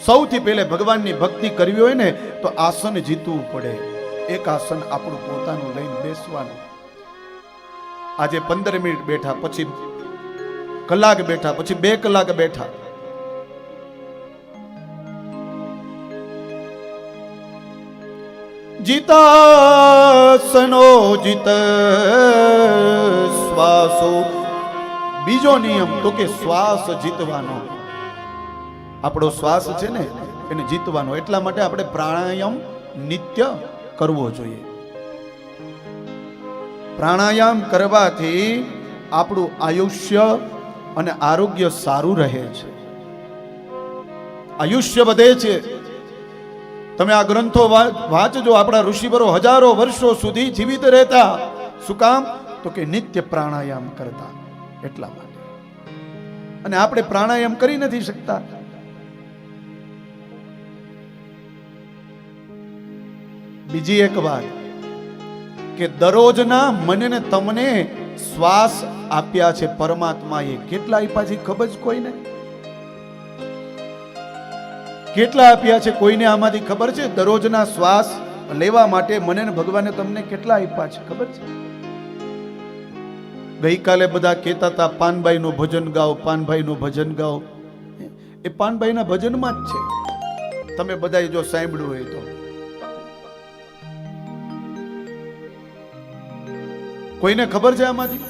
સૌથી પહેલે ભગવાનની ભક્તિ કરવી હોય ને તો આસન જીતવું પડે. એક આસન આપણું પોતાનું લઈને બેસવાનું. આજે 15 મિનિટ બેઠા, પછી કલાક બેઠા, પછી 2 કલાક બેઠા. જીતાસનો જીત શ્વાસો. બીજો નિયમ તો કે શ્વાસ જીતવાનો. આપણો શ્વાસ છે ને એને જીતવાનો. એટલા માટે આપણે પ્રાણાયામ નિત્ય કરવો જોઈએ. પ્રાણાયામ કરવાથી આપણું આયુષ્ય અને આરોગ્ય સારું રહે છે. આયુષ્ય વધે છે. તમે આ ગ્રંથો વાંચજો. આપણા ઋષિવરો હજારો વર્ષો સુધી જીવિત રહેતા. શું કામ? તો કે નિત્ય પ્રાણાયામ કરતા. એટલા માટે. અને આપણે પ્રાણાયામ કરી નથી શકતા. બીજી એક વાત કે દરરોજના મને ને તમને શ્વાસ આપ્યા છે પરમાત્માએ. કેટલા આપ્યા છે ખબર છે કોઈને? કેટલા આપ્યા છે કોઈને આમાંથી ખબર છે? દરરોજના શ્વાસ લેવા માટે મને ને ભગવાને તમને કેટલા આપ્યા છે ખબર છે? ગઈકાલે બધા કહેતા હતા પાનભાઈ નું ભજન ગાઓ, પાનભાઈ નું ભજન ગાઓ. એ પાનભાઈ ના ભજનમાં જ છે. તમે બધા જો સાંભળ્યું હોય તો. કોઈને ખબર છે આમાંથી?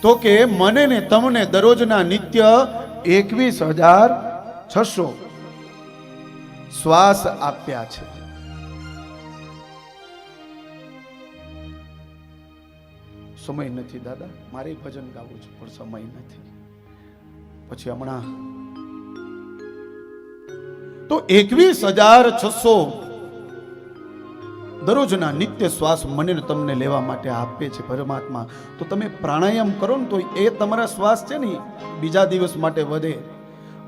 તો કે મને ને તમને દરરોજના નિત્ય 21,600 શ્વાસ આપ્યા છે. સમય નથી દાદા, મારે ભજન ગાવું છે પણ સમય નથી. પછી હમણાં તો 21,600 દરરોજના નિત્ય શ્વાસ મને ને તમને લેવા માટે આપે છે પરમાત્મા. તો તમે પ્રાણાયામ કરો ને તો એ તમારા શ્વાસ છે ને બીજા દિવસ માટે વધે.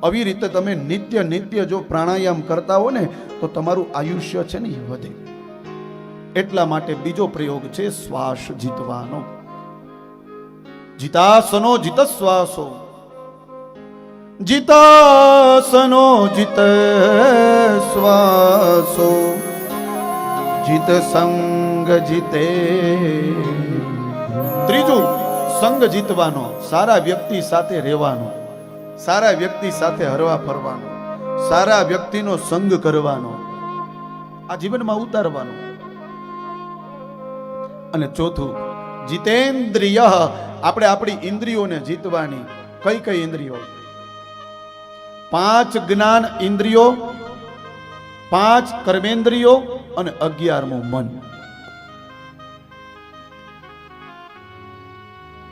આવી રીતે તમે નિત્ય જો પ્રાણાયામ કરતા હો ને તો તમારું આયુષ્ય છે ને એ વધે. એટલા માટે બીજો પ્રયોગ છે શ્વાસ જીતવાનો. જીતાસનો જીત શ્વાસો. જીતાસનો જીત શ્વાસો. જીત સંગ જીતે. ત્રીજું સંગ જીતવાનો. સારા વ્યક્તિ સાથે રહેવાનો, સારા વ્યક્તિ સાથે હરવા ફરવાનો, સારા વ્યક્તિનો સંગ કરવાનો, આ જીવનમાં ઉતારવાનો. અને ચોથું જીતેન્દ્રિય. આપણે આપણી ઇન્દ્રિયોને જીતવાની. કઈ કઈ ઇન્દ્રિયો? 5 જ્ઞાન ઇન્દ્રિયો, 5 કર્મેન્દ્રિયો અને 11મું મન.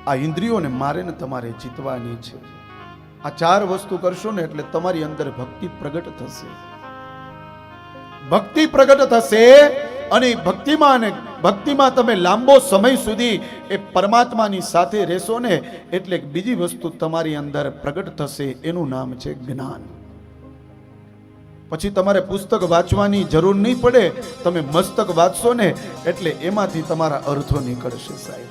આ ઇન્દ્રિયોને મારે ને તમારે જીતવાની છે. આ 4 વસ્તુ કરશો ને એટલે તમારી અંદર ભક્તિ પ્રગટ થશે. ભક્તિ પ્રગટ થશે અને ભક્તિમાં તમે લાંબો સમય સુધી એ પરમાત્માની સાથે રહેશો ને એટલે બીજી વસ્તુ તમારી અંદર પ્રગટ થશે. એનું નામ છે જ્ઞાન. પછી તમારે પુસ્તક વાંચવાની જરૂર નહીં પડે. તમે મસ્તક વાંચશો ને એટલે એમાંથી તમારા અર્થો નીકળશે સાહેબ.